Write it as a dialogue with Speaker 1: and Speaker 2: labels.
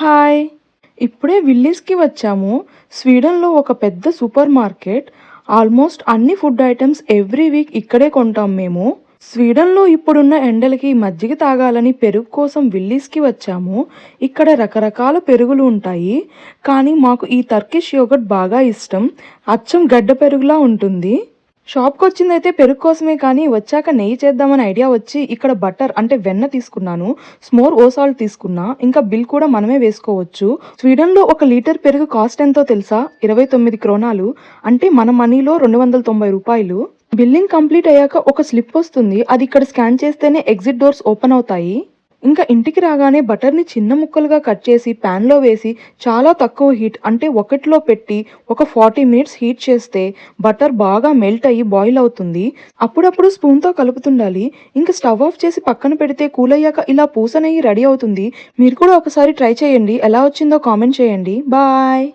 Speaker 1: Hi! ఇప్పుడే విల్లీస్‌కి వచ్చాము. స్వీడన్‌లో ఒక పెద్ద సూపర్ మార్కెట్. ఆల్మోస్ట్ అన్ని ఫుడ్ ఐటెమ్స్ ఎవ్రీ వీక్ ఇక్కడే కొంటాం మేము. స్వీడన్‌లో ఇప్పుడున్న ఎండలకి మజ్జిగ తాగాలని పెరుగు కోసం విల్లీస్‌కి వచ్చాము. ఇక్కడ రకరకాల పెరుగులు ఉంటాయి. కానీ మాకు ఈ టర్కిష్ యోగర్ట్ బాగా ఇష్టం. అచ్చం గడ్డ పెరుగులా ఉంటుంది. షాప్‌కొచ్చిందైతే పెరుగు కోసమే కానీ వచ్చాక నెయ్యి చేద్దామని ఐడియా వచ్చి ఇక్కడ బటర్ అంటే వెన్న తీసుకున్నాను. స్మోర్ ఓ సాల్ట్ తీసుకున్నా. ఇంకా బిల్ కూడా మనమే వేసుకోవచ్చు. స్వీడన్‌లో ఒక లీటర్ పెరుగు కాస్ట్ ఎంతో తెలుసా? 29 క్రోనాలు. అంటే మన మనీలో రూ. 290. బిల్లింగ్ కంప్లీట్ అయ్యాక ఒక స్లిప్ వస్తుంది. అది ఇక్కడ స్కాన్ చేస్తేనే ఎగ్జిట్ డోర్స్ ఓపెన్ అవుతాయి. ఇంకా ఇంటికి రాగానే బటర్‌ని చిన్న ముక్కలుగా కట్ చేసి ప్యాన్‌లో వేసి చాలా తక్కువ హీట్ అంటే 1లో పెట్టి ఒక 40 మినిట్స్ హీట్ చేస్తే బటర్ బాగా మెల్ట్ అయ్యి బాయిల్ అవుతుంది. అప్పుడప్పుడు స్పూన్‌తో కలుపుతుండాలి. ఇంకా స్టవ్ ఆఫ్ చేసి పక్కన పెడితే కూల్ అయ్యాక ఇలా పూస నెయ్యి రెడీ అవుతుంది. మీరు కూడా ఒకసారి ట్రై చేయండి. ఎలా వచ్చిందో కామెంట్ చేయండి. బాయ్.